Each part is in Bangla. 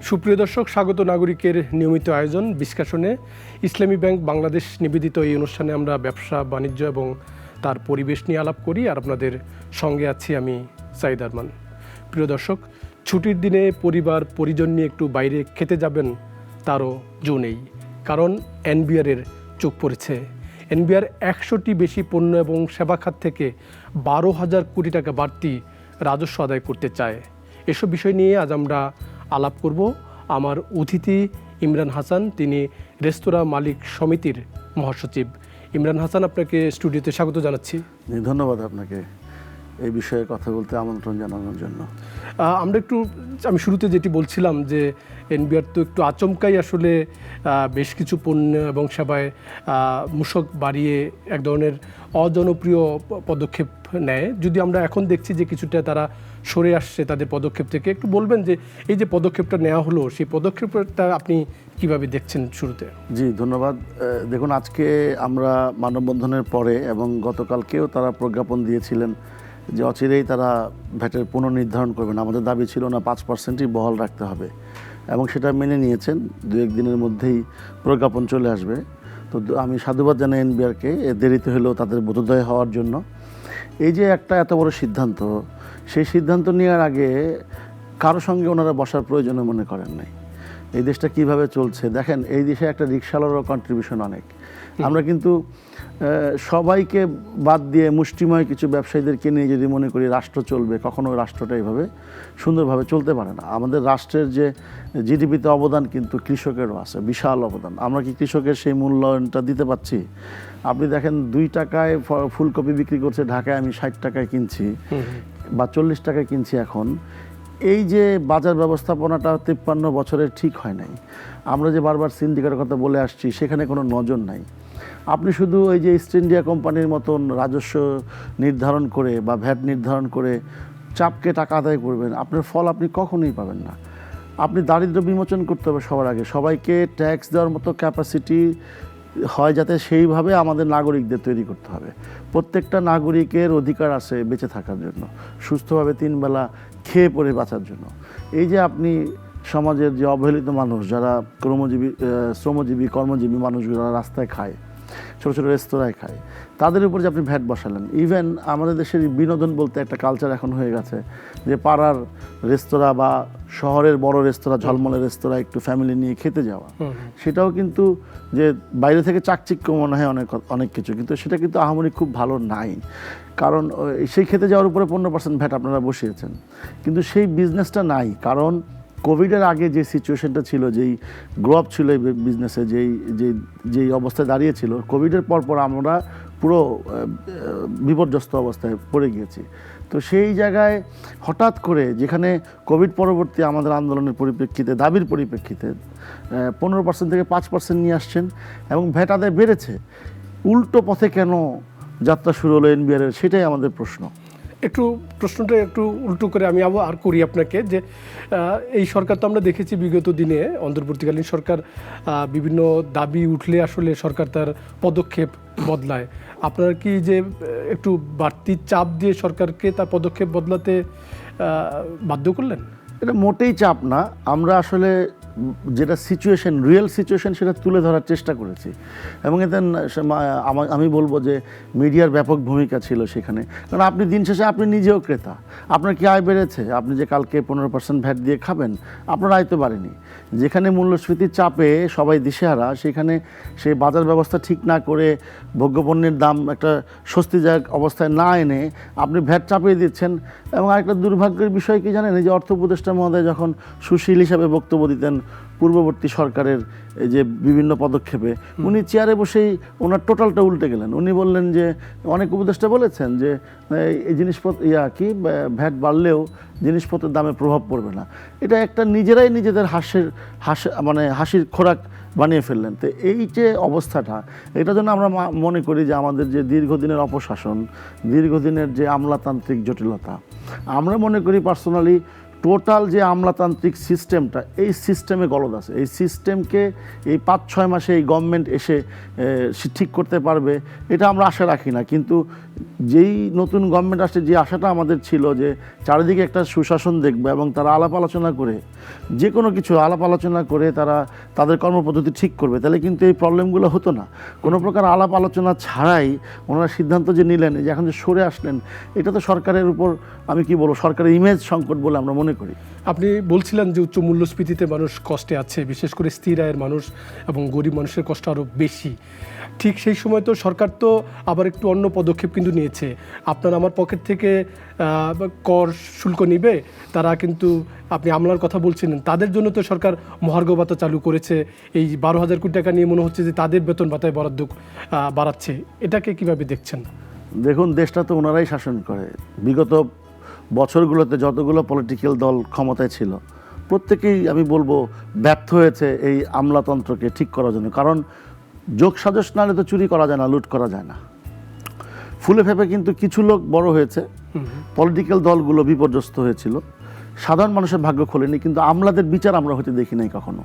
সুপ্রিয় দর্শক, স্বাগত নাগরিকের নিয়মিত আয়োজন বিশ্লেষণে ইসলামী ব্যাংক বাংলাদেশ নিবেদিত এই অনুষ্ঠানে আমরা ব্যবসা বাণিজ্য এবং তার পরিবেশ নিয়ে আলাপ করি। আর আপনাদের সঙ্গে আছি আমি সাইদ আরমান। প্রিয় দর্শক, ছুটির দিনে পরিবার পরিজন নিয়ে একটু বাইরে খেতে যাবেন তারও জো নেই, কারণ এনবিআরের চোখ পড়েছে। এনবিআর 100টি বেশি পণ্য এবং সেবা খাত থেকে 12,000 কোটি টাকা বাড়তি রাজস্ব আদায় করতে চায়। এসব বিষয় নিয়ে আজ আমরা আলাপ করব। আমার অতিথি ইমরান হাসান, তিনি রেস্তোরাঁ মালিক সমিতির মহাসচিব। ইমরান হাসান, আপনাকে স্টুডিওতে স্বাগত জানাচ্ছি। ধন্যবাদ আপনাকে এই বিষয়ে কথা বলতে আমন্ত্রণ জানানোর জন্য। আমি শুরুতে যেটি বলছিলাম যে এনবিআর তো একটু আচমকাই আসলে বেশ কিছু পণ্য এবং সেবায় মূসক বাড়িয়ে এক ধরনের অজনপ্রিয় পদক্ষেপ নেয়। যদি আমরা এখন দেখছি যে কিছুটা তারা সরে আসছে তাদের পদক্ষেপ থেকে, একটু বলবেন যে এই যে পদক্ষেপটা নেওয়া হলো সেই পদক্ষেপটা আপনি কিভাবে দেখছেন শুরুতে? জি ধন্যবাদ। দেখুন, আজকে আমরা মানববন্ধনের পরে এবং গতকালকেও তারা প্রজ্ঞাপন দিয়েছিলেন যে অচিরেই তারা ভ্যাটের পুনর্নির্ধারণ করবেন। আমাদের দাবি ছিল না 5%ই বহাল রাখতে হবে, এবং সেটা মেনে নিয়েছেন। 2-1 দিনের মধ্যেই প্রজ্ঞাপন চলে আসবে। তো আমি সাধুবাদ জানাই এনবিআরকে, দেরিতে হলেও তাদের বোধোদয় হওয়ার জন্য। এই যে একটা এত বড় সিদ্ধান্ত, সেই সিদ্ধান্ত নেওয়ার আগে কারো সঙ্গে ওনারা বসার প্রয়োজনে মনে করেন নাই। এই দেশটা কিভাবে চলছে দেখেন, এই দেশে একটা রিকশাওয়ালারও কন্ট্রিবিউশন অনেক। আমরা কিন্তু সবাইকে বাদ দিয়ে মুষ্টিময় কিছু ব্যবসায়ীদেরকে নিয়ে যদি মনে করি রাষ্ট্র চলবে, কখনো রাষ্ট্রটা এইভাবে সুন্দরভাবে চলতে পারে না। আমাদের রাষ্ট্রের যে জিডিপিতে অবদান কিন্তু কৃষকেরও আছে, বিশাল অবদান। আমরা কি কৃষকের সেই মূল্যায়নটা দিতে পারছি? আপনি দেখেন 2 টাকায় ফুলকপি বিক্রি করছে ঢাকায়, আমি 60 টাকায় কিনছি বা 40 টাকায় কিনছি এখন। এই যে বাজার ব্যবস্থাপনাটা 53 বছরের ঠিক হয় নাই। আমরা যে বারবার সিন্ডিকেটের কথা বলে আসছি, সেখানে কোনো নজর নাই। আপনি শুধু এই যে ইস্ট ইন্ডিয়া কোম্পানির মতন রাজস্ব নির্ধারণ করে বা ভ্যাট নির্ধারণ করে চাপকে টাকা আদায় করবেন, আপনার ফল আপনি কখনোই পাবেন না। আপনি দারিদ্র্য বিমোচন করতে হবে সবার আগে। সবাইকে ট্যাক্স দেওয়ার মতো ক্যাপাসিটি হয় যাতে সেইভাবে আমাদের নাগরিকদের তৈরি করতে হবে। প্রত্যেকটা নাগরিকের অধিকার আছে বেঁচে থাকার জন্য, সুস্থভাবে 3 বেলা খেয়ে পরে বাঁচার জন্য। এই যে আপনি সমাজের যে অবহেলিত মানুষ, যারা শ্রমজীবী কর্মজীবী মানুষগুলো রাস্তায় খায়, ছোটো ছোটো রেস্তোরাঁয় খায়, তাদের উপর যে আপনি ভ্যাট বসালেন। ইভেন আমাদের দেশের বিনোদন বলতে একটা কালচার এখন হয়ে গেছে যে পাড়ার রেস্তোরাঁ বা শহরের বড় রেস্তোরাঁ, ঝলমলে রেস্তোরাঁ একটু ফ্যামিলি নিয়ে খেতে যাওয়া, সেটাও কিন্তু যে বাইরে থেকে চাকচিক্য মনে হয় অনেক কিছু, কিন্তু সেটা কিন্তু আহামরি খুব ভালো নাই। কারণ সেই খেতে যাওয়ার উপরে 15% ভ্যাট আপনারা বসিয়েছেন, কিন্তু সেই বিজনেসটা নাই। কারণ কোভিডের আগে যে সিচুয়েশনটা ছিল, যেই গ্রো আপ ছিল এই বিজনেসে, যেই অবস্থায় দাঁড়িয়েছিল, কোভিডের পর আমরা পুরো বিপর্যস্ত অবস্থায় পড়ে গিয়েছি। তো সেই জায়গায় হঠাৎ করে, যেখানে কোভিড পরবর্তী আমাদের আন্দোলনের পরিপ্রেক্ষিতে, দাবির পরিপ্রেক্ষিতে 15% থেকে 5% নিয়ে আসছেন এবং ভ্যাট আদায় বেড়েছে। উল্টো পথে কেন যাত্রা শুরু হলো এনবিআরের, সেটাই আমাদের প্রশ্ন। প্রশ্নটা একটু উল্টো করে আমি আবার করি আপনাকে, যে এই সরকার তো আমরা দেখেছি বিগত দিনে, অন্তর্বর্তীকালীন সরকার বিভিন্ন দাবি উঠলে আসলে সরকার তার পদক্ষেপ বদলায়। আপনারা কি যে একটু বাড়তি চাপ দিয়ে সরকারকে তার পদক্ষেপ বদলাতে বাধ্য করলেন? এটা মোটেই চাপ না। আমরা আসলে যেটা সিচুয়েশন, রিয়েল সিচুয়েশন, সেটা তুলে ধরার চেষ্টা করেছি। এবং এতে আমি বলবো যে মিডিয়ার ব্যাপক ভূমিকা ছিল সেখানে। কারণ আপনি দিন শেষে আপনি নিজেও ক্রেতা, আপনার কি আয় বেড়েছে? আপনি যে কালকে 15% ভ্যাট দিয়ে খাবেন, আপনার আয় তো বাড়েনি। যেখানে মূল্যস্ফীতির চাপে সবাই দিশেহারা, সেখানে সেই বাজার ব্যবস্থা ঠিক না করে, ভোগ্যপণ্যের দাম একটা স্বস্তিদায়ক অবস্থায় না এনে আপনি ভ্যাট চাপিয়ে দিচ্ছেন। এবং আরেকটা দুর্ভাগ্যের বিষয় কি জানেন, এই যে অর্থ উপদেষ্টা মহোদয় যখন সুশীল হিসাবে বক্তব্য দিতেন পূর্ববর্তী সরকারের এই যে বিভিন্ন পদক্ষেপে, উনি চেয়ারে বসেই ওনার টোটালটা উল্টে গেলেন। উনি বললেন যে, অনেক উপদেষ্টা বলেছেন যে এই জিনিসপত্র ভ্যাট বাড়লেও জিনিসপত্রের দামে প্রভাব পড়বে না। এটা একটা নিজেরাই নিজেদের হাসির খোরাক বানিয়ে ফেললেন। তো এই যে অবস্থাটা, এটা জন্য আমরা মনে করি যে আমাদের যে দীর্ঘদিনের অপশাসন, দীর্ঘদিনের যে আমলাতান্ত্রিক জটিলতা, আমরা মনে করি পার্সোনালি টোটাল যে আমলাতান্ত্রিক সিস্টেমটা, এই সিস্টেমে গলদ আছে। এই সিস্টেমকে এই 5-6 মাসে এই গভর্নমেন্ট এসে ঠিক করতে পারবে এটা আমরা আশা রাখি না। কিন্তু যেই নতুন গভর্নমেন্ট আসছে, যে আশাটা আমাদের ছিল যে চারিদিকে একটা সুশাসন দেখবে এবং তারা আলাপ আলোচনা করে যে কোনো কিছু আলাপ আলোচনা করে তারা তাদের কর্মপদ্ধতি ঠিক করবে, তাহলে কিন্তু এই প্রবলেমগুলো হতো না। কোনো প্রকার আলাপ আলোচনা ছাড়াই ওনারা সিদ্ধান্ত যে নিলেন, যে এখন যে সরে আসলেন, এটা তো সরকারের উপর আমি কি বলবো, সরকারের ইমেজ সংকট বলে আমরা মনে করি। আপনি বলছিলেন যে উচ্চ মূল্যস্ফীতিতে মানুষ কষ্টে আছে, বিশেষ করে স্থির আয়ের মানুষ এবং গরিব মানুষের কষ্ট আরও বেশি। ঠিক সেই সময় তো সরকার তো আবার একটু অন্য পদক্ষেপ কিন্তু নিয়েছে। আপনার আমার পকেট থেকে কর শুল্ক নিবে, তারা কিন্তু আপনি আমলার কথা বলছিলেন, তাদের জন্য তো সরকার মহার্ঘ ভাতা চালু করেছে। এই 12,000 কোটি টাকা নিয়ে মনে হচ্ছে যে তাদের বেতন ভাতায় বরাদ্দ বাড়াচ্ছে। এটাকে কিভাবে দেখছেন? দেখুন, দেশটা তো ওনারাই শাসন করে। বিগত বছরগুলোতে যতগুলো পলিটিক্যাল দল ক্ষমতায় ছিল, প্রত্যেকেই আমি বলবো ব্যর্থ হয়েছে এই আমলাতন্ত্রকে ঠিক করার জন্য। কারণ যোগ সাজস নাহলে তো চুরি করা যায় না, লুট করা যায় না। ফুলে ফেপে কিন্তু কিছু লোক বড় হয়েছে, পলিটিক্যাল দলগুলো বিপর্যস্ত হয়েছিল, সাধারণ মানুষের ভাগ্য খোলেনি। কিন্তু আমলাদের বিচার আমরা হতে দেখি নাই কখনো।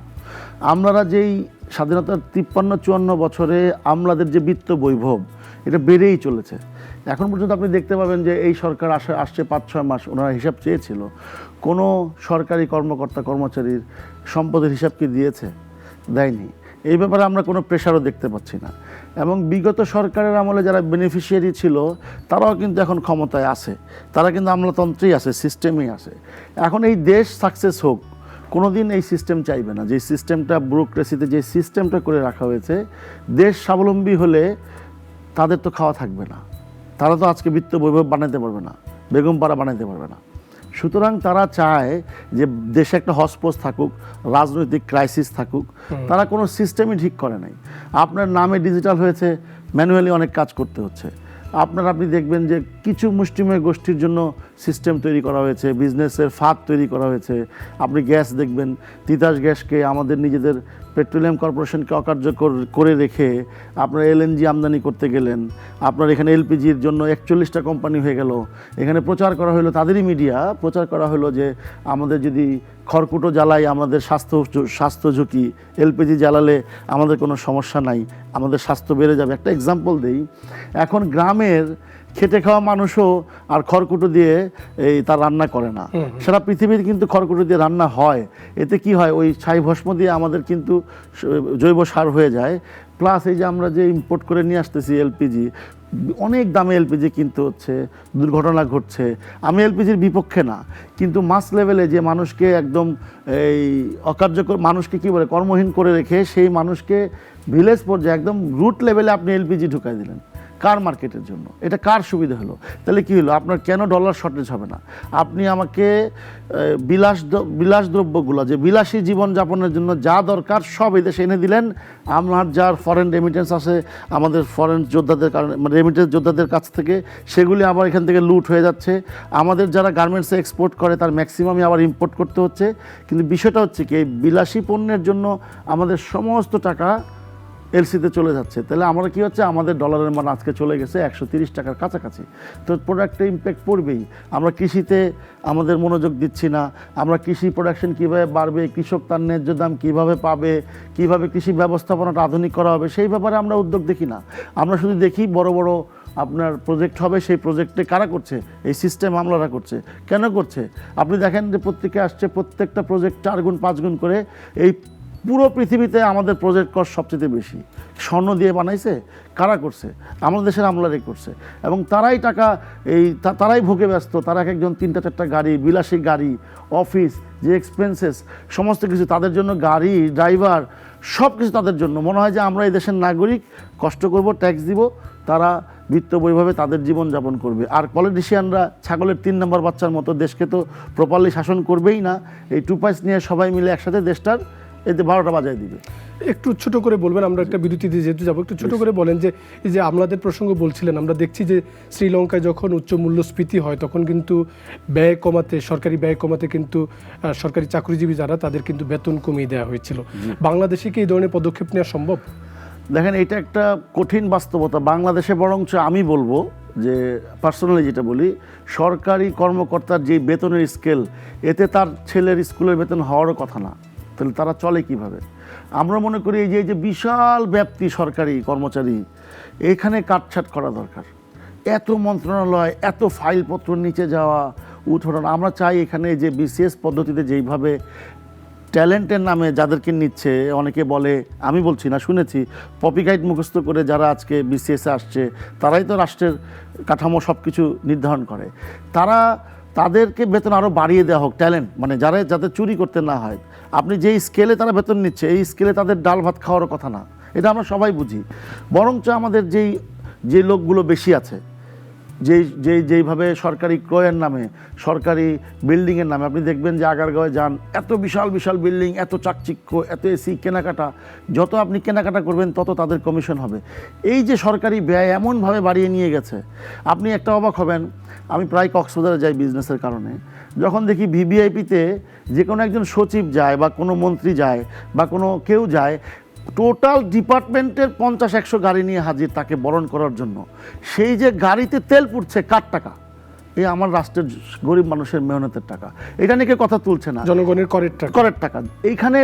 আমলারা যেই স্বাধীনতার 53-54 বছরে আমলাদের যে বিত্ত বৈভব, এটা বেড়েই চলেছে। এখন পর্যন্ত আপনি দেখতে পাবেন যে এই সরকার আসছে 5-6 মাস, ওনারা হিসাব চেয়েছিল, কোনো সরকারি কর্মকর্তা কর্মচারীর সম্পদের হিসাব কি দিয়েছে? দেয়নি। এই ব্যাপারে আমরা কোনো প্রেশারও দেখতে পাচ্ছি না। এবং বিগত সরকারের আমলে যারা বেনিফিশিয়ারি ছিল, তারাও কিন্তু এখন ক্ষমতায় আছে, তারা কিন্তু আমলাতন্ত্রেই আছে, সিস্টেমেই আছে। এখন এই দেশ সাকসেস হোক, কোনো দিন এই সিস্টেম চাইবে না। যে সিস্টেমটা ব্যুরোক্রেসিতে যে সিস্টেমটা করে রাখা হয়েছে, দেশ স্বাবলম্বী হলে তাদের তো খাওয়া থাকবে না, তারা তো আজকে বিত্ত বৈভব বানাতে পারবে না, বেগমপাড়া বানাতে পারবে না। সুতরাং তারা চায় যে দেশে একটা হসপোস থাকুক, রাজনৈতিক ক্রাইসিস থাকুক। তারা কোনো সিস্টেমই ঠিক করে নাই। আপনার নামে ডিজিটাল হয়েছে, ম্যানুয়ালি অনেক কাজ করতে হচ্ছে। আপনি দেখবেন যে কিছু মুষ্টিমেয় গোষ্ঠীর জন্য সিস্টেম তৈরি করা হয়েছে, বিজনেসের ফাঁদ তৈরি করা হয়েছে। আপনি গ্যাস দেখবেন, তিতাস গ্যাসকে আমাদের নিজেদের পেট্রোলিয়াম কর্পোরেশনকে অকার্যকর করে রেখে আপনার এলএনজি আমদানি করতে গেলেন। আপনার এখানে এলপিজির জন্য 41টা কোম্পানি হয়ে গেল। এখানে প্রচার করা হলো, তাদেরই মিডিয়া প্রচার করা হলো যে আমাদের যদি খড়কুটো জ্বালাই আমাদের স্বাস্থ্য ঝুঁকি, এলপিজি জ্বালালে আমাদের কোনো সমস্যা নাই, আমাদের স্বাস্থ্য বেড়ে যাবে। একটা এক্সাম্পল দেই, এখন গ্রামের খেটে খাওয়া মানুষও আর খড়কুটো দিয়ে তার রান্না করে না। সারা পৃথিবীতে কিন্তু খড়কুটো দিয়ে রান্না হয়। এতে কি হয়, ওই ছাই ভস্ম দিয়ে আমাদের কিন্তু জৈব সার হয়ে যায়। প্লাস এই যে আমরা যে ইম্পোর্ট করে নিয়ে আসতেছি এলপিজি, অনেক দামে এলপিজি কিনতে হচ্ছে, দুর্ঘটনা ঘটছে। আমি এলপিজির বিপক্ষে না, কিন্তু মাস লেভেলে যে মানুষকে একদম এই অকার্যকর মানুষকে কি বলে কর্মহীন করে রেখে সেই মানুষকে ভিলেজ পর্যায়ে একদম রুট লেভেলে আপনি এলপিজি ঢুকাই দিলেন কার মার্কেটের জন্য? এটা কার সুবিধা হলো? তাহলে কি হলো, আপনার কেন ডলার শর্টেজ হবে না? আপনি আমাকে বিলাসদ্রব্যগুলো, যে বিলাসী জীবনযাপনের জন্য যা দরকার সব এই দেশে এনে দিলেন। আমার যার ফরেন রেমিটেন্স আছে, আমাদের ফরেন যোদ্ধাদের কারণে, মানে রেমিটেন্স যোদ্ধাদের কাছ থেকে, সেগুলি আবার এখান থেকে লুট হয়ে যাচ্ছে। আমাদের যারা গার্মেন্টসে এক্সপোর্ট করে তার ম্যাক্সিমামই আবার ইম্পোর্ট করতে হচ্ছে। কিন্তু বিষয়টা হচ্ছে কি, এই বিলাসী পণ্যের জন্য আমাদের সমস্ত টাকা এলসিতে চলে যাচ্ছে। তাহলে আমরা কি হচ্ছে, আমাদের ডলারের মান আজকে চলে গেছে 130 টাকার কাছাকাছি। তো প্রোডাক্টে ইম্প্যাক্ট পড়বেই। আমরা কৃষিতে আমাদের মনোযোগ দিচ্ছি না। আমরা কৃষি প্রোডাকশন কীভাবে বাড়বে, কৃষক তার ন্যায্য দাম কীভাবে পাবে, কীভাবে কৃষি ব্যবস্থাপনাটা আধুনিক করা হবে, সেই ব্যাপারে আমরা উদ্যোগ দেখি না। আমরা শুধু দেখি বড় বড় আপনার প্রজেক্ট হবে, সেই প্রজেক্টে কারা করছে? এই সিস্টেম আমলারা করছে। কেন করছে? আপনি দেখেন যে পত্রিকা আসছে, প্রত্যেকটা প্রজেক্ট 4 গুণ 5 গুণ করে। এই পুরো পৃথিবীতে আমাদের প্রজেক্ট কস্ট সবচেয়ে বেশি। স্বর্ণ দিয়ে বানাইছে, কারা করছে? আমাদের দেশের আমলারাই করছে। এবং তারাই টাকা তারাই ভোগে ব্যস্ত। তারা একজন 3টা-4টা গাড়ি, বিলাসী গাড়ি, অফিস, যে এক্সপেন্সেস, সমস্ত কিছু তাদের জন্য, গাড়ি, ড্রাইভার, সব কিছু তাদের জন্য। মনে হয় যে আমরা এই দেশের নাগরিক, কষ্ট করব, ট্যাক্স দিব, তারা বিত্ত বৈভবে তাদের জীবনযাপন করবে। আর পলিটিশিয়ানরা ছাগলের 3 নম্বর বাচ্চার মতো দেশকে তো প্রপারলি শাসন করবেই না। এই 2 পয়সা নিয়ে সবাই মিলে একসাথে দেশটার এতে 12টা বাজায় দিবে। একটু ছোট করে বলবেন, আমরা একটা বিরতিতে যেহেতু যাবো, একটু ছোট করে বলেন যে এই যে আমলাদের প্রসঙ্গ বলছিলেন, আমরা দেখছি যে শ্রীলঙ্কায় যখন উচ্চ মূল্যস্ফীতি হয় তখন কিন্তু ব্যয় কমাতে, সরকারি ব্যয় কমাতে কিন্তু সরকারি চাকরিজীবী যারা, তাদের কিন্তু বেতন কমিয়ে দেওয়া হয়েছিল। বাংলাদেশে কি এই ধরনের পদক্ষেপ নেওয়া সম্ভব? দেখেন, এটা একটা কঠিন বাস্তবতা। বাংলাদেশে বরঞ্চ আমি বলবো যে পার্সোনালি যেটা বলি, সরকারি কর্মকর্তার যে বেতনের স্কেল, এতে তার ছেলের স্কুলের বেতন হওয়ারও কথা না। তাহলে তারা চলে কিভাবে? আমরা মনে করি এই যে বিশাল ব্যাপ্তি সরকারি কর্মচারী, এখানে কাটছাট করা দরকার। এত মন্ত্রণালয়, এত ফাইলপত্র নিচে যাওয়া, উঠোন। আমরা চাই এখানে যে বিসিএস পদ্ধতিতে যেইভাবে ট্যালেন্টের নামে যাদেরকে নিচ্ছে, অনেকে বলে, আমি বলছি না, শুনেছি, পপি গাইড মুখস্থ করে যারা আজকে বিসিএসে আসছে তারাই তো রাষ্ট্রের কাঠামো সব কিছু নির্ধারণ করে। তাদেরকে বেতন আরও বাড়িয়ে দেওয়া হোক, ট্যালেন্ট মানে যাতে চুরি করতে না হয়। আপনি যেই স্কেলে তারা বেতন নিচ্ছে, এই স্কেলে তাদের ডাল ভাত খাওয়ারও কথা না, এটা আমরা সবাই বুঝি। বরঞ্চ আমাদের যে লোকগুলো বেশি আছে, যেইভাবে সরকারি ক্রয়ের নামে, সরকারি বিল্ডিংয়ের নামে, আপনি দেখবেন যে আগারগাঁওয়ে যান, এত বিশাল বিশাল বিল্ডিং, এত চাকচিক্য, এত এসি, কেনাকাটা, যত আপনি কেনাকাটা করবেন তত তাদের কমিশন হবে। এই যে সরকারি ব্যয় এমনভাবে বাড়িয়ে নিয়ে গেছে, আপনি একটা অবাক হবেন। আমি প্রায় কক্সবাজারে যাই বিজনেসের কারণে, যখন দেখি ভিভিআইপিতে যে কোনো একজন সচিব যায় বা কোনো মন্ত্রী যায় বা কোনো কেউ যায়, টোটাল ডিপার্টমেন্টের 50-100 গাড়ি নিয়ে হাজির তাকে বরণ করার জন্য। সেই যে গাড়িতে তেল পুড়ছে কার টাকা? এই আমার রাষ্ট্রের গরিব মানুষের মেহনতের টাকা। এটা নিয়ে কথা তুলছে না, জনগণের করের টাকা। এইখানে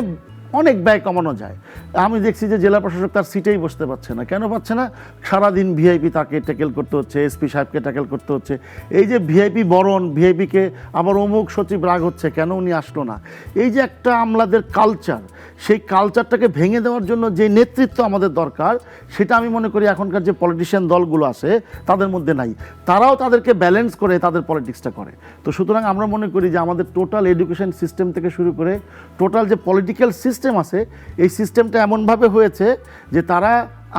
অনেক ব্যয় কমানো যায়। আমি দেখছি যে জেলা প্রশাসক তার সিটেই বসতে পারছে না। কেন পাচ্ছে না? সারাদিন ভিআইপি তাকে ট্যাকেল করতে হচ্ছে, এসপি সাহেবকে ট্যাকেল করতে হচ্ছে। এই যে ভিআইপি বরণ, ভিআইপিকে আবার অমুক সচিব রাগ হচ্ছে কেন উনি আসলো না। এই যে একটা আমলাদের কালচার, সেই কালচারটাকে ভেঙে দেওয়ার জন্য যে নেতৃত্ব আমাদের দরকার, সেটা আমি মনে করি এখনকার যে পলিটিশিয়ান দলগুলো আছে তাদের মধ্যে নাই। তারাও তাদেরকে ব্যালেন্স করে তাদের পলিটিক্সটা করে। তো সুতরাং আমরা মনে করি যে আমাদের টোটাল এডুকেশন সিস্টেম থেকে শুরু করে টোটাল যে পলিটিক্যাল সিস্টেম আছে, এই সিস্টেমটা এমনভাবে হয়েছে যে তারা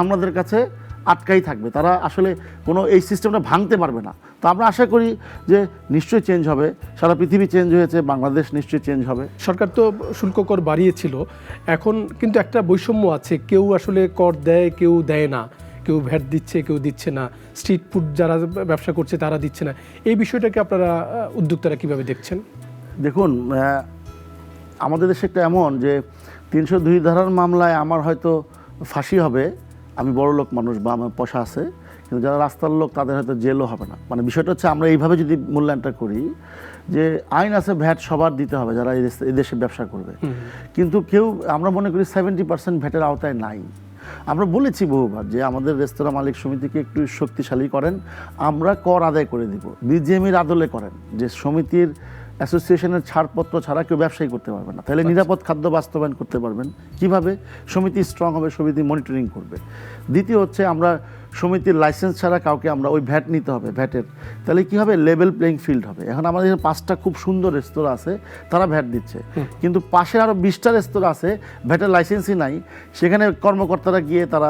আমাদের কাছে আটকাই থাকবে। তারা আসলে কোনো এই সিস্টেমটা ভাঙতে পারবে না। তো আমরা আশা করি যে নিশ্চয়ই চেঞ্জ হবে। সারা পৃথিবী চেঞ্জ হয়েছে, বাংলাদেশ নিশ্চয়ই চেঞ্জ হবে। সরকার তো শুল্ক কর বাড়িয়েছিল, এখন কিন্তু একটা বৈষম্য আছে। কেউ আসলে কর দেয়, কেউ দেয় না। কেউ ভ্যাট দিচ্ছে, কেউ দিচ্ছে না। স্ট্রিট ফুড যারা ব্যবসা করছে তারা দিচ্ছে না। এই বিষয়টাকে আপনারা উদ্যোক্তারা কিভাবে দেখছেন? দেখুন, আমাদের দেশে একটা এমন যে 302 ধারার মামলায় আমার হয়তো ফাঁসি হবে, আমি বড় লোক মানুষ বা আমার পয়সা আছে, কিন্তু যারা রাস্তার লোক তাদের হয়তো জেলও হবে না। মানে বিষয়টা হচ্ছে আমরা এইভাবে যদি মূল্যায়নটা করি যে আইন আছে, ভ্যাট সবার দিতে হবে যারা এই দেশে ব্যবসা করবে, কিন্তু কেউ, আমরা মনে করি 70% ভ্যাটের আওতায় নাই। আমরা বলেছি বহুবার যে আমাদের রেস্তোরাঁ মালিক সমিতিকে একটু শক্তিশালী করেন, আমরা কর আদায় করে দিব। বিজিএমির আদলে করেন যে সমিতির অ্যাসোসিয়েশনের ছাড়পত্র ছাড়া কেউ ব্যবসায়ী করতে পারবে না। তাহলে নিরাপদ খাদ্য বাস্তবায়ন করতে পারবেন কিভাবে? সমিতি স্ট্রং হবে, সমিতি মনিটরিং করবে। দ্বিতীয় হচ্ছে আমরা সমিতির লাইসেন্স ছাড়া কাউকে আমরা ওই ভ্যাট নিতে হবে, ভ্যাটের। তাহলে কী হবে? লেভেল প্লেইং ফিল্ড হবে। এখন আমাদের 5টা খুব সুন্দর রেস্তোরাঁ আছে, তারা ভ্যাট দিচ্ছে, কিন্তু পাশে আরও 20টা রেস্তোরাঁ আছে, ভ্যাটের লাইসেন্সই নাই। সেখানে কর্মকর্তারা গিয়ে তারা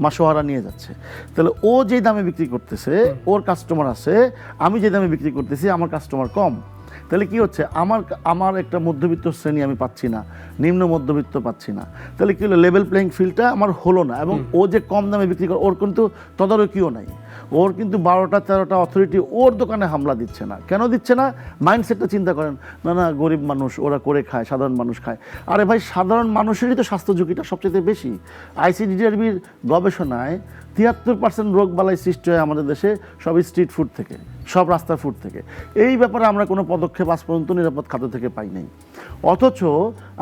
মাসোহারা নিয়ে যাচ্ছে। তাহলে ও যেই দামে বিক্রি করতেছে, ওর কাস্টমার আছে, আমি যে দামে বিক্রি করতেছি আমার কাস্টমার কম। তাহলে কি হচ্ছে? আমার একটা মধ্যবিত্ত শ্রেণী আমি পাচ্ছি না, নিম্ন মধ্যবিত্ত পাচ্ছি না। তাহলে কি হলো? লেভেল প্লেইং ফিল্ডটা আমার হলো না। এবং ও যে কম দামে বিক্রি করে, ওর কিন্তু তদারকিও নাই। ওর কিন্তু 12টা-13টা অথরিটি ওর দোকানে হামলা দিচ্ছে না। কেন দিচ্ছে না? মাইন্ডসেটটা চিন্তা করেন, না গরিব মানুষ, ওরা করে খায়, সাধারণ মানুষ খায়। আরে ভাই, সাধারণ মানুষেরই তো স্বাস্থ্য ঝুঁকিটা সবচেয়ে বেশি। ICDRBর গবেষণায় 73% রোগবালাই সৃষ্টি হয় আমাদের দেশে সব স্ট্রিট ফুড থেকে, সব রাস্তার ফুড থেকে। এই ব্যাপারে আমরা কোনো পদক্ষেপ আজ পর্যন্ত নিরাপদ খাদ্য থেকে পাই নাই। অথচ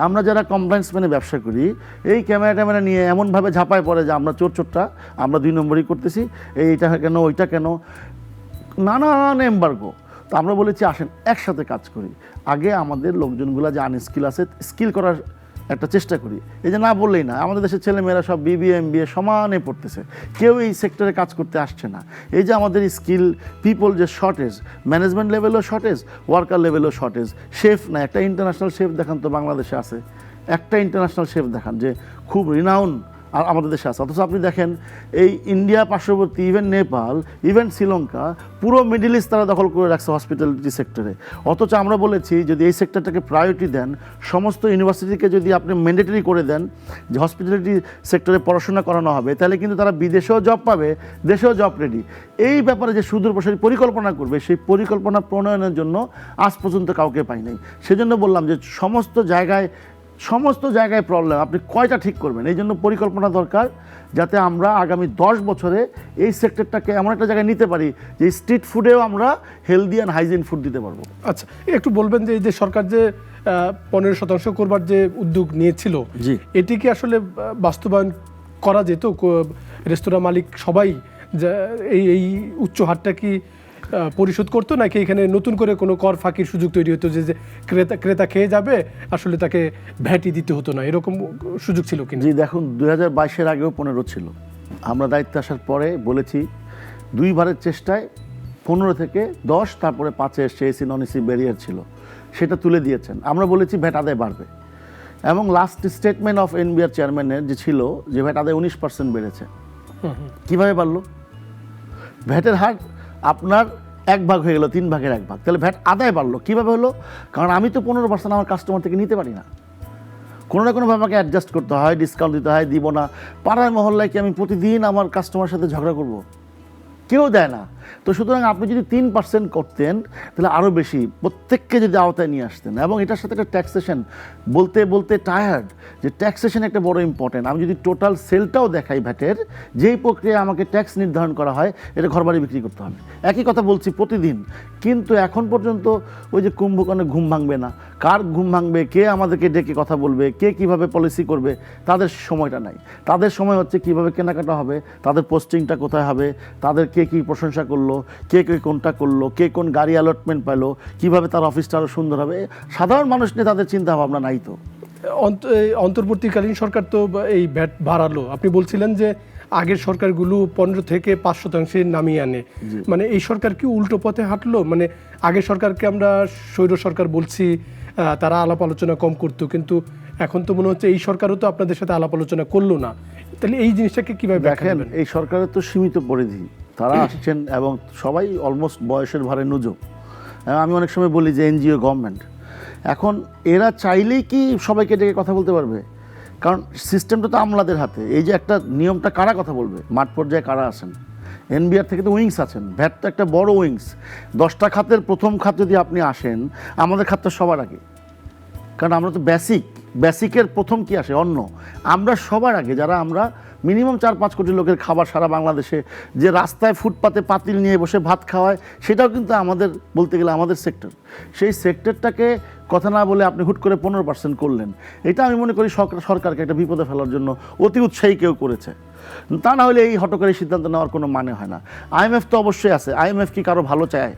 আমরা যারা কমপ্লায়েন্স মেনে ব্যবসা করি, এই ক্যামেরা নিয়ে এমনভাবে ঝাঁপায় পড়ে যে আমরা চোরটা, আমরা 2 নম্বরই করতেছি, এইটা কেন, ওইটা কেন, নানান এমবার্গো। তো আমরা বলেছি আসেন একসাথে কাজ করি। আগে আমাদের লোকজনগুলো যে আনস্কিল আছে, স্কিল করার একটা চেষ্টা করি। এই যে না বললেই না, আমাদের দেশের ছেলেমেয়েরা সব BBA MBA সমানে পড়তেছে, কেউ এই সেক্টরে কাজ করতে আসছে না। এই যে আমাদের স্কিল পিপল যে শর্টেজ, ম্যানেজমেন্ট লেভেলও শর্টেজ, ওয়ার্কার লেভেলও শর্টেজ। শেফ না, একটা ইন্টারন্যাশনাল শেফ দেখান তো বাংলাদেশে আছে, একটা ইন্টারন্যাশনাল শেফ দেখান যে খুব রিনাউন আর আমাদের দেশে আছে। অথচ আপনি দেখেন এই ইন্ডিয়া পার্শ্ববর্তী, ইভেন নেপাল, ইভেন শ্রীলঙ্কা, পুরো মিডল ইস্ট তারা দখল করে রাখছে হসপিটালিটি সেক্টরে। অথচ আমরা বলেছি যদি এই সেক্টরটাকে প্রায়োরিটি দেন, সমস্ত ইউনিভার্সিটিকে যদি আপনি ম্যান্ডেটরি করে দেন যে হসপিটালিটি সেক্টরে পড়াশোনা করানো হবে, তাহলে কিন্তু তারা বিদেশেও জব পাবে, দেশেও জব রেডি। এই ব্যাপারে যে সুদূরপ্রসারী পরিকল্পনা করবে, সেই পরিকল্পনা প্রণয়নের জন্য আজ পর্যন্ত কাউকে পাই নাই। সেজন্য বললাম যে সমস্ত জায়গায় সমস্ত জায়গায় প্রবলেম, আপনি কয়টা ঠিক করবেন? এই জন্য পরিকল্পনা দরকার, যাতে আমরা আগামী 10 বছরে এই সেক্টরটাকে এমন একটা জায়গায় নিতে পারি যে স্ট্রিট ফুডেও আমরা হেলদি অ্যান্ড হাইজিন ফুড দিতে পারবো। আচ্ছা, একটু বলবেন যে এই যে সরকার যে 15% করবার যে উদ্যোগ নিয়েছিল, জি। এটি কি আসলে বাস্তবায়ন করা যেত? রেস্তোরাঁ মালিক সবাই এই এই উচ্চ হারটা কি পরিশোধ করতো, নাকি এখানে নতুন করে কোনো কর ফাঁকির সুযোগ তৈরি হতো যে যে ক্রেতা খেয়ে যাবে, আসলে তাকে ভ্যাটই দিতে হতো না, এরকম সুযোগ ছিল কিনা? জি দেখুন, 2022-এর আগেও 15 ছিল। আমরা দায়িত্বে আসার পরে বলেছি 2বারের চেষ্টায় 15 থেকে 10, তারপরে 5-এ এসছে, এসি নন এসি ব্যারিয়ার ছিল, সেটা তুলে দিয়েছেন। আমরা বলেছি ভ্যাট আদায় বাড়বে, এবং লাস্ট স্টেটমেন্ট অফ এনবিআর চেয়ারম্যানের যে ছিল যে ভ্যাট আদায় 19% বেড়েছে। কিভাবে বাড়লো? ভ্যাটের হার আপনার 1 ভাগ হয়ে গেল, 3 ভাগের 1 ভাগ, তাহলে ভ্যাট আদায় বাড়লো কিভাবে হলো? কারণ আমি তো 15% আমার কাস্টমার থেকে নিতে পারি না, কোনো না কোনোভাবে আমাকে অ্যাডজাস্ট করতে হয়, ডিসকাউন্ট দিতে হয়, দিব না। পাড়ায় মহল্লায় কি আমি প্রতিদিন আমার কাস্টমারের সাথে ঝগড়া করব? কেউ দেয় না। তো সুতরাং আপনি যদি 3% করতেন, তাহলে আরও বেশি প্রত্যেককে যদি আওতায় নিয়ে আসতেন। এবং এটার সাথে একটা ট্যাক্সেশন, বলতে বলতে টায়ার্ড, যে ট্যাক্সেশন একটা বড় ইম্পর্টেন্ট। আমি যদি টোটাল সেলটাও দেখাই ভ্যাটের, যেই প্রক্রিয়া আমাকে ট্যাক্স নির্ধারণ করা হয়, এটা ঘরবাড়ি বিক্রি করতে হবে। একই কথা বলছি প্রতিদিন, কিন্তু এখন পর্যন্ত ওই যে কুম্ভকর্ণে ঘুম ভাঙবে না, কার ঘুম ভাঙবে, কে আমাদেরকে ডেকে কথা বলবে, কে কিভাবে পলিসি করবে, তাদের সময়টা নাই। তাদের সময় হচ্ছে কিভাবে কেনাকাটা হবে, তাদের পোস্টিংটা কোথায় হবে, তাদের কে কী প্রশংসা করলো, কে কে কোনটা করলো, কে কোন গাড়ি অ্যালটমেন্ট পাইলো, কিভাবে তার অফিসটা আরও সুন্দর হবে, সাধারণ মানুষ নিয়ে তাদের চিন্তা ভাবনা নাই। তো অন্তর্বর্তীকালীন সরকার তো এই ভ্যাট বাড়ালো, আপনি বলছিলেন যে আগের সরকারগুলো 15 থেকে 5% নামিয়ে আনে, মানে এই সরকার কি উল্টো পথে হাঁটলো? মানে আগের সরকারকে আমরা স্বৈর সরকার বলছি, তারা আলাপ আলোচনা কম করতো, কিন্তু এখন তো মনে হচ্ছে এই সরকারও তো আপনাদের সাথে আলাপ আলোচনা করলো না। তাহলে এই জিনিসটাকে কিভাবে দেখেন, এই সরকারের তো সীমিত পরিধি, তারা আসছেন এবং সবাই অলমোস্ট বয়সের ভারে নুজো। আমি অনেক সময় বলি যে এনজিও গভর্নমেন্ট, এখন এরা চাইলেই কি সবাইকে ডেকে কথা বলতে পারবে? কারণ সিস্টেমটা তো আমলাদের হাতে। এই যে একটা নিয়মটা কারা কথা বলবে, মাঠ পর্যায়ে কারা আছেন? এনবিআর থেকে তো উইংস আছেন, ভ্যাট তো একটা বড় উইংস। 10টা খাতের প্রথম খাত যদি আপনি আসেন, আমাদের খাতটা সবার আগে, কারণ আমরা তো বেসিকের প্রথম কি আসে? অন্ন। আমরা সবার আগে, যারা আমরা মিনিমাম 4-5 কোটি লোকের খাবার সারা বাংলাদেশে, যে রাস্তায় ফুটপাতে পাতিল নিয়ে বসে ভাত খাওয়ায়, সেটাও কিন্তু আমাদের, বলতে গেলে আমাদের সেক্টর। সেই সেক্টরটাকে কথা না বলে আপনি হুট করে 15% করলেন, এটা আমি মনে করি সরকারকে একটা বিপদে ফেলার জন্য অতি উৎসাহী কেউ করেছে। তা না হলে এই হটকারী সিদ্ধান্ত নেওয়ার কোনো মানে হয় না। আইএমএফ তো অবশ্যই আছে। আইএমএফ কি কারো ভালো চায়?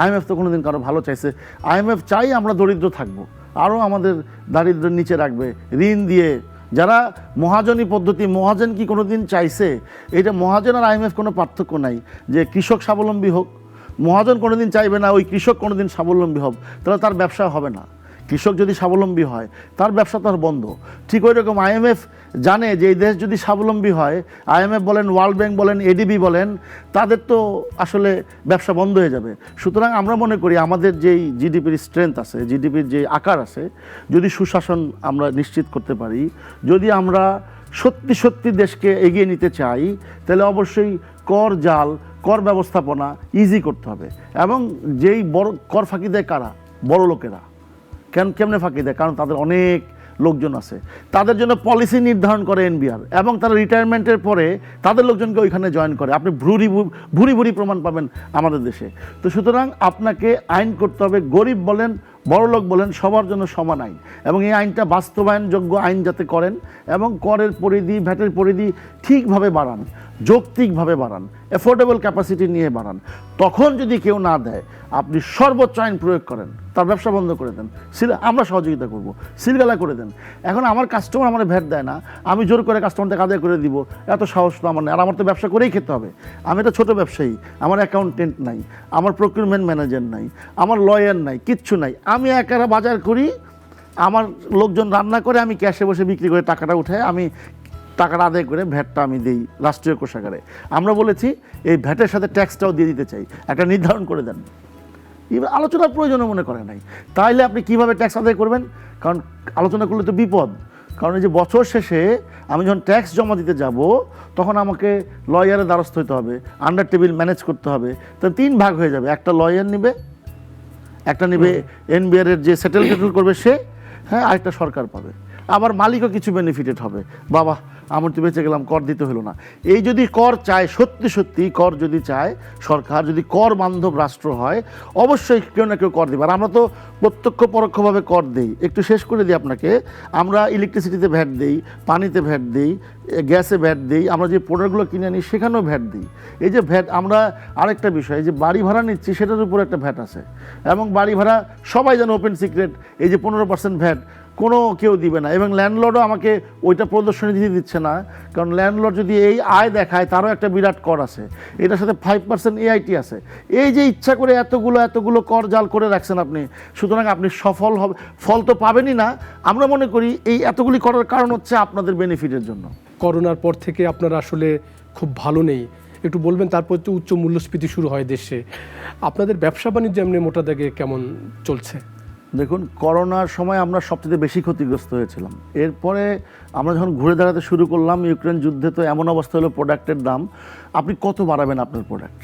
আইএমএফ তো কোনোদিন কারো ভালো চাইছে? আইএমএফ চাই আমরা দরিদ্র থাকবো, আরও আমাদের দারিদ্র্যের নিচে রাখবে ঋণ দিয়ে। যারা মহাজনী পদ্ধতি, মহাজন কি কোনো দিন চাইছে? এটা মহাজন আর আইএমএফ কোনো পার্থক্য নাই যে কৃষক স্বাবলম্বী হোক। মহাজন কোনো দিন চাইবে না ওই কৃষক কোনো দিন স্বাবলম্বী হোক, তাহলে তার ব্যবসা হবে না। কৃষক যদি স্বাবলম্বী হয়, তার ব্যবসা তার বন্ধ। ঠিক ওই রকম আইএমএফ জানে যে এই দেশ যদি স্বাবলম্বী হয়, আইএমএফ বলেন, ওয়ার্ল্ড ব্যাংক বলেন, এডিবি বলেন, তাদের তো আসলে ব্যবসা বন্ধ হয়ে যাবে। সুতরাং আমরা মনে করি আমাদের যেই জিডিপির স্ট্রেংথ আছে, জিডিপির যে আকার আছে, যদি সুশাসন আমরা নিশ্চিত করতে পারি, যদি আমরা সত্যি সত্যি দেশকে এগিয়ে নিতে চাই, তাহলে অবশ্যই কর ব্যবস্থাপনা ইজি করতে হবে। এবং যেই বড় কর ফাঁকি দেয় কারা? বড় লোকেরা। কেমনে ফাঁকি দেয়? কারণ তাদের অনেক লোকজন আছে, তাদের জন্য পলিসি নির্ধারণ করে এনবিআর, এবং তারা রিটায়ারমেন্টের পরে তাদের লোকজনকে ওইখানে জয়েন করে। আপনি ভুরি প্রমাণ পাবেন আমাদের দেশে। তো সুতরাং আপনাকে আইন করতে হবে, গরিব বলেন, বড়লোক বলেন, সবার জন্য সমান আইন। এবং এই আইনটা বাস্তবায়নযোগ্য আইন যাতে করেন, এবং করের পরিধি, ভ্যাটের পরিধি ঠিকভাবে বাড়ান, যৌক্তিকভাবে বাড়ান, অ্যাফোর্ডেবল ক্যাপাসিটি নিয়ে বাড়ান। তখন যদি কেউ না দেয়, আপনি সর্বোচ্চ আইন প্রয়োগ করেন, তার ব্যবসা বন্ধ করে দেন, আমরা সহযোগিতা করব, সিলগালা করে দেন। এখন আমার কাস্টমার আমার ভ্যাট দেয় না, আমি জোর করে কাস্টমারটাকে আদায় করে দিব, এত সাহস তো আমার নেই। আর আমার তো ব্যবসা করেই খেতে হবে। আমি একটা ছোটো ব্যবসায়ী, আমার অ্যাকাউন্টেন্ট নাই, আমার প্রকিউরমেন্ট ম্যানেজার নাই, আমার লয়ার নাই, কিচ্ছু নাই। আমি একারা বাজার করি, আমার লোকজন রান্না করে, আমি ক্যাশে বসে বিক্রি করে টাকাটা উঠায়, আমি টাকাটা আদায় করে ভ্যাটটা আমি দিই রাষ্ট্রীয় কোষাগারে। আমরা বলেছি এই ভ্যাটের সাথে ট্যাক্সটাও দিয়ে দিতে চাই, একটা নির্ধারণ করে দেন। এবার আলোচনার প্রয়োজনও মনে করে নাই। তাইলে আপনি কিভাবে ট্যাক্স আদায় করবেন? কারণ আলোচনা করলে তো বিপদ। কারণ এই যে বছর শেষে আমি যখন ট্যাক্স জমা দিতে যাব, তখন আমাকে লয়ারের দ্বারস্থ হতে হবে, আন্ডার টেবিল ম্যানেজ করতে হবে। তো 3 ভাগ হয়ে যাবে, একটা লয়ার নিবে, একটা নিবে এনবিআর এর যে সেটেল করবে সে, হ্যাঁ, আরেকটা সরকার পাবে, আবার মালিকও কিছু বেনিফিটেড হবে। বাবা, আমার তো বেঁচে গেলাম, কর দিতে হলো না। এই যদি কর চায়, সত্যি সত্যি কর যদি চায় সরকার, যদি কর বান্ধব রাষ্ট্র হয়, অবশ্যই কেউ না কেউ কর দেবে। আর আমরা তো প্রত্যক্ষ পরোক্ষভাবে কর দেই। একটু শেষ করে দিই আপনাকে, আমরা ইলেকট্রিসিটিতে ভ্যাট দিই, পানিতে ভ্যাট দিই, গ্যাসে ভ্যাট দিই, আমরা যে প্রোডাক্টগুলো কিনে আনি সেখানেও ভ্যাট দিই। এই যে ভ্যাট, আমরা আরেকটা বিষয়, এই যে বাড়ি ভাড়া নিচ্ছি সেটার উপর একটা ভ্যাট আছে, এবং বাড়ি ভাড়া সবাই জানে ওপেন সিক্রেট, এই যে 15% ভ্যাট কোনো কেউ দিবে না, এবং ল্যান্ডলর্ডও আমাকে ওইটা প্রদর্শনী দিতে দিচ্ছে না, কারণ ল্যান্ডলর্ড যদি এই আয় দেখায় তারও একটা বিরাট কর আছে, এটার সাথে 5% এআইটি আছে। এই যে ইচ্ছা করে এতগুলো কর জাল করে রাখছেন আপনি, সুতরাং আপনি সফল হবে, ফল তো পাবেনই না। আমরা মনে করি এই এতগুলি করার কারণ হচ্ছে আপনাদের বেনিফিটের জন্য। করোনার পর থেকে আপনারা আসলে খুব ভালো নেই, একটু বলবেন। তারপর তো উচ্চ মূল্যস্ফীতি শুরু হয় দেশে, আপনাদের ব্যবসা বাণিজ্য এমনি মোটা দাগে কেমন চলছে? দেখুন, করোনার সময় আমরা সবচেয়ে বেশি ক্ষতিগ্রস্ত হয়েছিলাম। এরপরে আমরা যখন ঘুরে দাঁড়াতে শুরু করলাম, ইউক্রেন যুদ্ধে তো এমন অবস্থা হলো, প্রোডাক্টের দাম আপনি কত বাড়াবেন আপনার প্রোডাক্ট,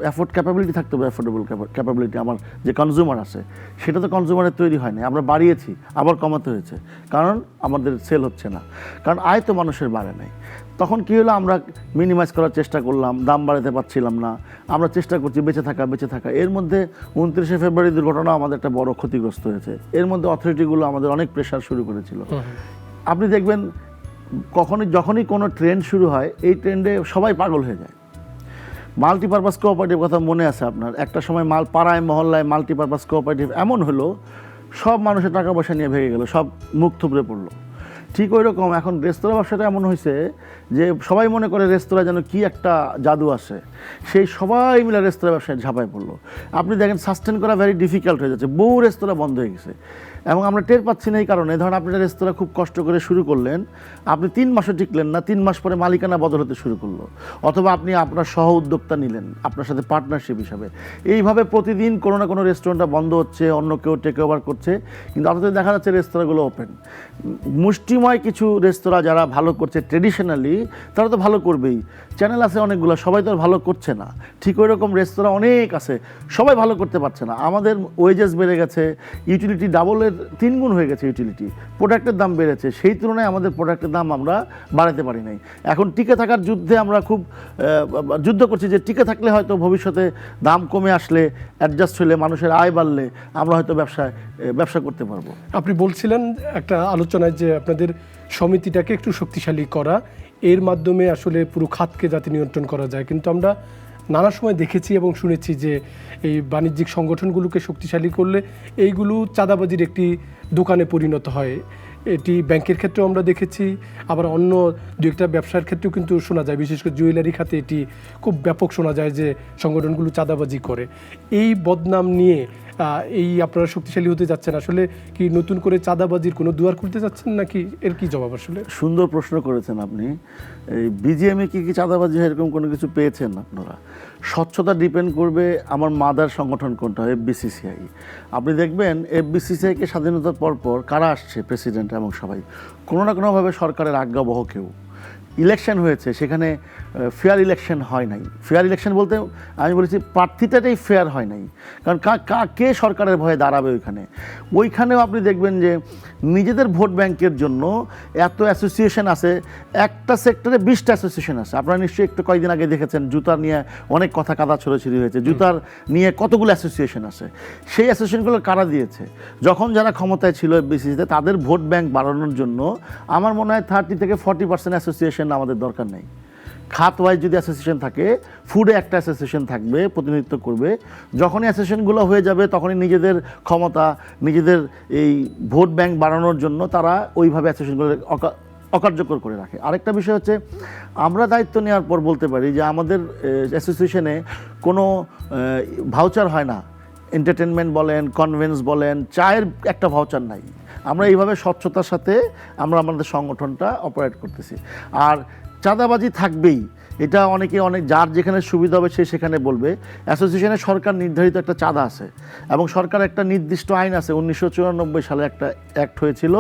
অ্যাফোর্ড ক্যাপাবিলিটি থাকতে হবে, অ্যাফোর্ডেবল ক্যাপাবিলিটি আমার যে কনজিউমার আছে সেটা তো কনজিউমারের তৈরি হয়নি, আমরা বাড়িয়েছি, আবার কমাতে হয়েছে, কারণ আমাদের সেল হচ্ছে না, কারণ আয় তো মানুষের বাড়ে নাই। তখন কী হলো, আমরা মিনিমাইজ করার চেষ্টা করলাম, দাম বাড়াতে পারছিলাম না, আমরা চেষ্টা করছি বেঁচে থাকা। এর মধ্যে 29শে ফেব্রুয়ারি দুর্ঘটনা আমাদের একটা বড় ক্ষতিগ্রস্ত হয়েছে। এর মধ্যে অথরিটিগুলো আমাদের অনেক প্রেশার শুরু করেছিল। আপনি দেখবেন যখনই কোনো ট্রেন্ড শুরু হয়, এই ট্রেন্ডে সবাই পাগল হয়ে যায়। মাল্টিপারপাস কোঅপারেটিভ কথা মনে আছে আপনার? একটা সময় পাড়ায় মহল্লায় মাল্টিপারপাস কোঅপারেটিভ এমন হলো, সব মানুষের টাকা পয়সা নিয়ে ভেঙে গেল, সব মুখ থুবড়ে পড়লো। ঠিক ওই রকম এখন রেস্তোরাঁ ব্যবসাটা এমন হয়েছে যে সবাই মনে করে রেস্তোরাঁ যেন কি একটা জাদু আসে, সেই সবাই মিলে রেস্তোরাঁ ব্যবসায় ঝাঁপায় পড়লো। আপনি দেখেন সাস্টেন করা ভেরি ডিফিকাল্ট হয়ে যাচ্ছে, বহু রেস্তোরাঁ বন্ধ হয়ে গেছে, এবং আমরা টের পাচ্ছি না। এই কারণে ধরুন আপনি একটা রেস্তোরাঁ খুব কষ্ট করে শুরু করলেন, আপনি 3 মাসও টিকলেন না, 3 মাস পরে মালিকানা বদল হতে শুরু করলো, অথবা আপনি আপনার সহ উদ্যোক্তা নিলেন আপনার সাথে পার্টনারশিপ হিসাবে। এইভাবে প্রতিদিন কোনো না কোনো রেস্টুরেন্টটা বন্ধ হচ্ছে, অন্য কেউ টেক ওভার করছে, কিন্তু আপনাদের দেখা যাচ্ছে রেস্তোরাঁগুলো ওপেন। মুষ্টিময় কিছু রেস্তোরাঁ যারা ভালো করছে ট্রেডিশনালি, তারা তো ভালো করবেই, চ্যানেল আছে অনেকগুলো, সবাই তো আর ভালো করছে না। ঠিক ওই রকম রেস্তোরাঁ অনেক আছে, সবাই ভালো করতে পারছে না। আমাদের ওয়েজেস বেড়ে গেছে, ইউটিলিটি ডাবলের 3 গুণ হয়ে গেছে, ইউটিলিটি প্রোডাক্টের দাম বেড়েছে, সেই তুলনায় আমাদের প্রোডাক্টের দাম আমরা বাড়াতে পারি নাই। এখন টিকে থাকার যুদ্ধে আমরা খুব যুদ্ধ করছি, যে টিকে থাকলে হয়তো ভবিষ্যতে দাম কমে আসলে, অ্যাডজাস্ট হলে, মানুষের আয় বাড়লে আমরা হয়তো ব্যবসা করতে পারবো। আপনি বলছিলেন একটা আলোচনায় যে আপনাদের সমিতিটাকে একটু শক্তিশালী করা, এর মাধ্যমে আসলে পুরো খাতকে যাতে নিয়ন্ত্রণ করা যায়, কিন্তু আমরা নানা সময় দেখেছি এবং শুনেছি যে এই বাণিজ্যিক সংগঠনগুলোকে শক্তিশালী করলে এইগুলো চাঁদাবাজির একটি দোকানে পরিণত হয়। এটি ব্যাংকের ক্ষেত্রেও আমরা দেখেছি, আবার অন্য দু একটা ব্যবসার ক্ষেত্রেও কিন্তু শোনা যায়, বিশেষ করে জুয়েলারি খাতে এটি খুব ব্যাপক শোনা যায় যে সংগঠনগুলো চাঁদাবাজি করে। এই বদনাম নিয়ে এই আপনারা শক্তিশালী হতে যাচ্ছেন, আসলে কি নতুন করে চাঁদাবাজির কোনো দুয়ার খুলতে যাচ্ছেন নাকি, এর কি জবাব? আসলে সুন্দর প্রশ্ন করেছেন আপনি। এই বিজিএমে কি চাঁদাবাজি হয় এরকম কোনো কিছু পেয়েছেন আপনারা? স্বচ্ছতা ডিপেন্ড করবে আমার মাদার সংগঠন কোনটা, এফবিসিসিআই। আপনি দেখবেন এফবিসিসিআইকে স্বাধীনতার পর কারা আসছে, প্রেসিডেন্ট এবং সবাই, কোনো না কোনোভাবে সরকারের আজ্ঞাবহ কেউ। ইলেকশন হয়েছে, সেখানে ফেয়ার ইলেকশন হয় নাই। ফেয়ার ইলেকশন বলতে আমি বলেছি প্রার্থীটাই ফেয়ার হয় নাই, কারণ কে সরকারের ভয়ে দাঁড়াবে ওইখানেও আপনি দেখবেন যে নিজেদের ভোট ব্যাংকের জন্য এত অ্যাসোসিয়েশন আছে, একটা সেক্টরে 20টা অ্যাসোসিয়েশন আছে। আপনারা নিশ্চয়ই একটু কয়েকদিন আগে দেখেছেন জুতার নিয়ে অনেক কথা কাদা ছড়াছড়ি হয়েছে, জুতার নিয়ে কতগুলো অ্যাসোসিয়েশন আছে। সেই অ্যাসোসিয়েশনগুলো কারা দিয়েছে? যখন যারা ক্ষমতায় ছিল এফবিসিসিতে, তাদের ভোট ব্যাংক বাড়ানোর জন্য আমার মনে হয় 30 থেকে 40% অ্যাসোসিয়েশন আমাদের দরকার নেই। খাত ওয়াইজ যদি অ্যাসোসিয়েশন থাকে, ফুডে একটা অ্যাসোসিয়েশন থাকবে, প্রতিনিধিত্ব করবে। যখনই অ্যাসোসিয়েশনগুলো হয়ে যাবে, তখনই নিজেদের ক্ষমতা, নিজেদের এই ভোট ব্যাংক বাড়ানোর জন্য তারা ওইভাবে অ্যাসোসিয়েশনগুলো অকার্যকর করে রাখে। আরেকটা বিষয় হচ্ছে, আমরা দায়িত্ব নেওয়ার পর বলতে পারি যে আমাদের অ্যাসোসিয়েশনে কোনো ভাউচার হয় না। এন্টারটেনমেন্ট বলেন, কনভেন্স বলেন, চায়ের একটা ভাউচার নাই। আমরা এইভাবে স্বচ্ছতার সাথে আমরা আমাদের সংগঠনটা অপারেট করতেছি। আর চাঁদাবাজি থাকবেই, এটা অনেক যার যেখানে সুবিধা হবে সে সেখানে বলবে। অ্যাসোসিয়েশনে সরকার নির্ধারিত একটা চাঁদা আছে, এবং সরকার একটা নির্দিষ্ট আইন আছে, 1994 সালে একটা অ্যাক্ট হয়েছিল,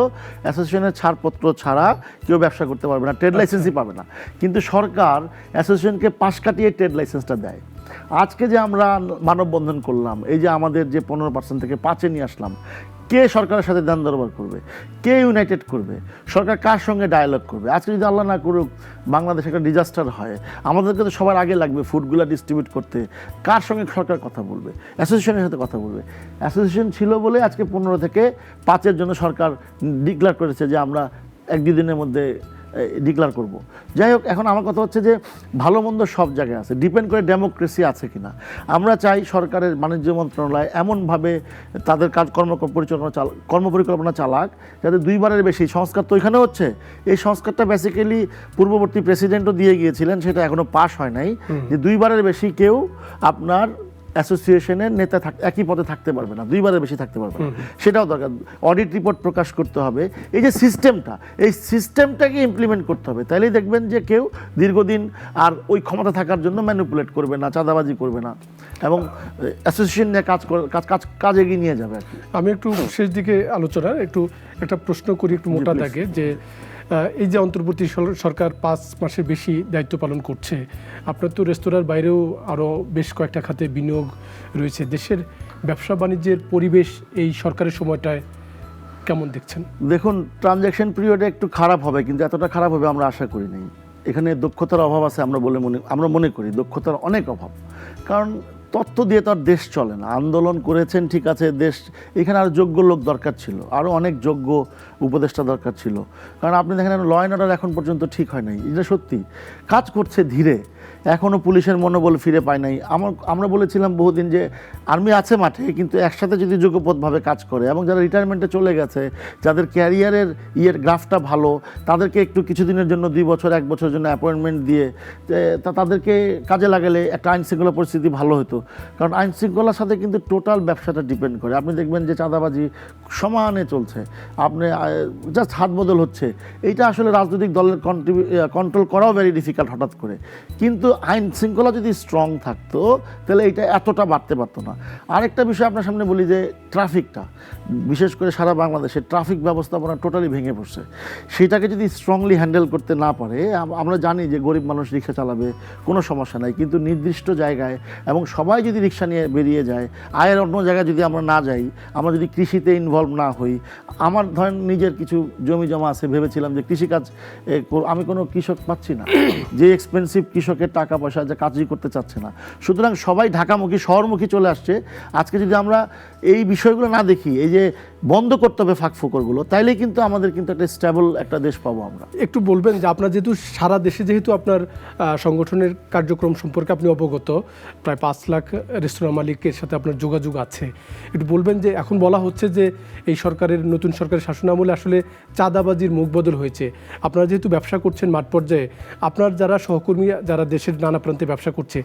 অ্যাসোসিয়েশনের ছাড়পত্র ছাড়া কেউ ব্যবসা করতে পারবে না, ট্রেড লাইসেন্সই পাবে না। কিন্তু সরকার অ্যাসোসিয়েশনকে পাশ কাটিয়ে ট্রেড লাইসেন্সটা দেয়। আজকে যে আমরা মানববন্ধন করলাম, এই যে আমাদের যে 15% থেকে 5-এ নিয়ে আসলাম, কে সরকারের সাথে দান দরবার করবে, কে ইউনাইটেড করবে, সরকার কার সঙ্গে ডায়ালগ করবে। আজকে যদি আল্লাহ না করুক বাংলাদেশ একটা ডিজাস্টার হয়, আমাদেরকে তো সবার আগে লাগবে ফুডগুলো ডিস্ট্রিবিউট করতে, কার সঙ্গে সরকার কথা বলবে, অ্যাসোসিয়েশনের সাথে কথা বলবে। অ্যাসোসিয়েশন ছিল বলে আজকে 15 থেকে 5-এর জন্য সরকার ডিক্লেয়ার করেছে যে আমরা 1-2 দিনের মধ্যে ডিক্লেয়ার করব। যাই হোক, এখন আমার কথা হচ্ছে যে ভালো মন্দ সব জায়গায় আছে, ডিপেন্ড করে ডেমোক্রেসি আছে কিনা। আমরা চাই সরকারের বাণিজ্য মন্ত্রণালয় এমনভাবে তাদের কর্মপরিকল্পনা চালাক যাতে 2বারের বেশি সংস্কার তো এখানে হচ্ছে। এই সংস্কারটা বেসিক্যালি পূর্ববর্তী প্রেসিডেন্টও দিয়ে গিয়েছিলেন, সেটা এখনো পাস হয় নাই, যে 2বারের বেশি কেউ আপনার অ্যাসোসিয়েশনের নেতা একই পদে থাকতে পারবে না, 2বারের বেশি থাকতে পারবে না। সেটাও দরকার। অডিট রিপোর্ট প্রকাশ করতে হবে। এই যে সিস্টেমটা, এই সিস্টেমটাকে ইমপ্লিমেন্ট করতে হবে, তাইলেই দেখবেন যে কেউ দীর্ঘদিন আর ওই ক্ষমতা থাকার জন্য ম্যানিপুলেট করবে না, চাঁদাবাজি করবে না, এবং অ্যাসোসিয়েশন নিয়ে কাজ এগিয়ে নিয়ে যাবে আর কি। আমি একটু শেষ দিকে আলোচনা একটা প্রশ্ন করি একটু মোটা দাগে, যে এই যে অন্তর্বর্তী সরকার 5 মাসের বেশি দায়িত্ব পালন করছে, আপনার তো রেস্তোরাঁর বাইরেও আরও বেশ কয়েকটা খাতে বিনিয়োগ রয়েছে, দেশের ব্যবসা বাণিজ্যের পরিবেশ এই সরকারের সময়টায় কেমন দেখছেন? দেখুন, ট্রানজ্যাকশন পিরিয়ডে একটু খারাপ হবে, কিন্তু এতটা খারাপ হবে আমরা আশা করি নাই। এখানে দক্ষতার অভাব আছে আমরা মনে করি, দক্ষতার অনেক অভাব। কারণ তথ্য দিয়ে তো আর দেশ চলে না। আন্দোলন করেছেন ঠিক আছে, দেশ এখানে আরও যোগ্য লোক দরকার ছিল, আরও অনেক যোগ্য উপদেষ্টা দরকার ছিল। কারণ আপনি দেখেন ল অ্যান্ড অর্ডার এখন পর্যন্ত ঠিক হয় নাই, এটা সত্যি। কাজ করছে ধীরে, এখনও পুলিশের মনোবল ফিরে পায় নাই। আমরা বলেছিলাম বহুদিন যে আর্মি আছে মাঠে, কিন্তু একসাথে যদি যুগপথভাবে কাজ করে, এবং যারা রিটায়ারমেন্টে চলে গেছে, যাদের ক্যারিয়ারের গ্রাফটা ভালো, তাদেরকে একটু কিছুদিনের জন্য 2 বছর 1 বছরের জন্য অ্যাপয়েন্টমেন্ট দিয়ে তাদেরকে কাজে লাগালে একটা আইন শৃঙ্খলা পরিস্থিতি ভালো হতো। কারণ আইন শৃঙ্খলার সাথে কিন্তু টোটাল ব্যবসাটা ডিপেন্ড করে। আপনি দেখবেন যে চাঁদাবাজি সমানে চলছে, আপনি জাস্ট হাত বদল হচ্ছে। এইটা আসলে রাজনৈতিক দলের কন্ট্রোল করাও ভেরি ডিফিকাল্ট হঠাৎ করে। কিন্তু আইন শৃঙ্খলা যদি স্ট্রং থাকতো তাহলে এটা এতটা বাড়তে পারতো না। আরেকটা বিষয় আপনার সামনে বলি, যে ট্রাফিকটা, বিশেষ করে সারা বাংলাদেশে ট্রাফিক ব্যবস্থাপনা টোটালি ভেঙে পড়ছে। সেটাকে যদি স্ট্রংলি হ্যান্ডেল করতে না পারে, আমরা জানি যে গরিব মানুষ রিক্সা চালাবে, কোনো সমস্যা নাই, কিন্তু নির্দিষ্ট জায়গায়, এবং সবাই যদি রিক্সা নিয়ে বেরিয়ে যায়, আয়ের অন্য জায়গায় যদি আমরা না যাই, আমরা যদি কৃষিতে ইনভলভ না হই। আমার ধরেন নিজের কিছু জমি জমা আছে, ভেবেছিলাম যে কৃষিকাজ আমি কোনো কৃষক পাচ্ছি না, যে এক্সপেন্সিভ কৃষকের টাকা পয়সা যা কাজই করতে চাচ্ছে না। সুতরাং সবাই ঢাকামুখী, শহরমুখী চলে আসছে। আজকে যদি আমরা এই বিষয়গুলো না দেখি, এই যে বন্ধ করতে হবে ফাঁকফোকরগুলো, তাইলে কিন্তু আমাদের কিন্তু একটা স্টেবল একটা দেশ পাবো আমরা। একটু বলবেন যে আপনার যেহেতু সারা দেশে যেহেতু আপনার সংগঠনের কার্যক্রম সম্পর্কে আপনি অবগত, প্রায় 5 লাখ রেস্তোরাঁ মালিকের সাথে আপনার যোগাযোগ আছে, একটু বলবেন যে এখন বলা হচ্ছে যে এই সরকারের নতুন সরকারের শাসনামলে আসলে চাঁদাবাজির মুখ বদল হয়েছে। আপনারা যেহেতু ব্যবসা করছেন মাঠ পর্যায়ে, আপনার যারা সহকর্মী যারা দেশের নানা প্রান্তে ব্যবসা করছে,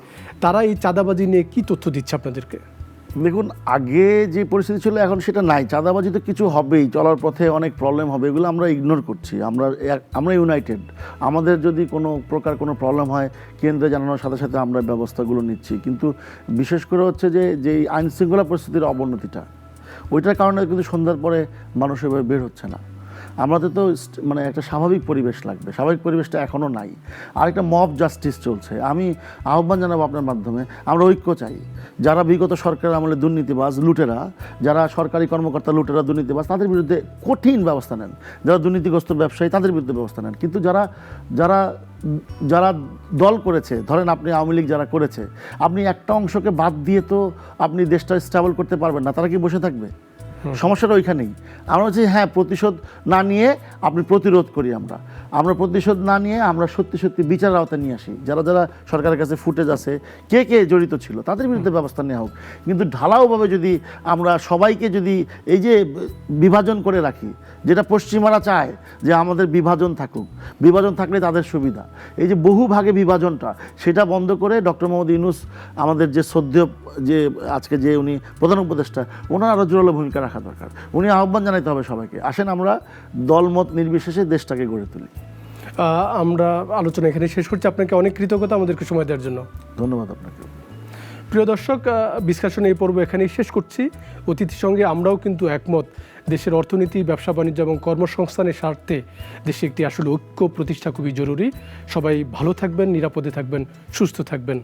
তারা এই চাঁদাবাজি নিয়ে কি তথ্য দিচ্ছে আপনাদেরকে? দেখুন, আগে যে পরিস্থিতি ছিল এখন সেটা নাই। চাঁদাবাজি তো কিছু হবেই, চলার পথে অনেক প্রবলেম হবে, এগুলো আমরা ইগনোর করছি। আমরা ইউনাইটেড। আমাদের যদি কোনো প্রকার কোনো প্রবলেম হয়, কেন্দ্রে জানানোর সাথে সাথে আমরা ব্যবস্থাগুলো নিচ্ছি। কিন্তু বিশেষ করে হচ্ছে যে আইন শৃঙ্খলা পরিস্থিতির অবনতিটা, ওইটার কারণে কিন্তু সন্ধ্যার পরে মানুষ এভাবে বের হচ্ছে না। আমাদের তো মানে একটা স্বাভাবিক পরিবেশ লাগবে, স্বাভাবিক পরিবেশটা এখনও নাই। আর একটা মব জাস্টিস চলছে। আমি আহ্বান জানাবো আপনার মাধ্যমে, আমরা ঐক্য চাই। যারা বিগত সরকারের আমলে দুর্নীতিবাজ, লুটেরা, যারা সরকারি কর্মকর্তা লুটেরা, দুর্নীতিবাজ, তাদের বিরুদ্ধে কঠিন ব্যবস্থা নেন। যারা দুর্নীতিগ্রস্ত ব্যবসায়ী, তাদের বিরুদ্ধে ব্যবস্থা নেন। কিন্তু যারা দল করেছে, ধরেন আপনি আওয়ামী লীগ যারা করেছে, আপনি একটা অংশকে বাদ দিয়ে তো আপনি দেশটা স্টেবল করতে পারবেন না। তারা কি বসে থাকবে? সমস্যাটা ওইখানেই। আমরা হচ্ছে হ্যাঁ, প্রতিশোধ না নিয়ে আপনি প্রতিরোধ করি। আমরা প্রতিশোধ না নিয়ে আমরা সত্যি বিচার আওতায় নিয়ে আসি। যারা সরকারের কাছে ফুটেজ আছে, কে জড়িত ছিল, তাদের বিরুদ্ধে ব্যবস্থা নেওয়া হোক। কিন্তু ঢালাওভাবে যদি আমরা সবাইকে যদি এই যে বিভাজন করে রাখি, যেটা পশ্চিমারা চায় যে আমাদের বিভাজন থাকুক, বিভাজন থাকলে তাদের সুবিধা, এই যে বহু ভাগে বিভাজনটা, সেটা বন্ধ করে ডক্টর মোহাম্মদ ইউনূস আমাদের যে শ্রদ্ধেয়, যে আজকে যে উনি প্রধান উপদেষ্টা, ওনার আরও জোরালো ভূমিকা রাখা দরকার। উনি আহ্বান জানাইতে হবে সবাইকে, আসেন আমরা দলমত নির্বিশেষে দেশটাকে গড়ে তুলি। আমরা আলোচনা এখানে শেষ করছি। আপনাকে অনেক কৃতজ্ঞতা আমাদেরকে সময় দেওয়ার জন্য। ধন্যবাদ আপনাকে। প্রিয় দর্শক, বিশ্লেষণ এই পর্ব এখানেই শেষ করছি। অতিথির সঙ্গে আমরাও কিন্তু একমত, দেশের অর্থনীতি, ব্যবসা বাণিজ্য এবং কর্মসংস্থানের স্বার্থে দেশে একটি আসলে ঐক্য প্রতিষ্ঠা খুবই জরুরি। সবাই ভালো থাকবেন, নিরাপদে থাকবেন, সুস্থ থাকবেন।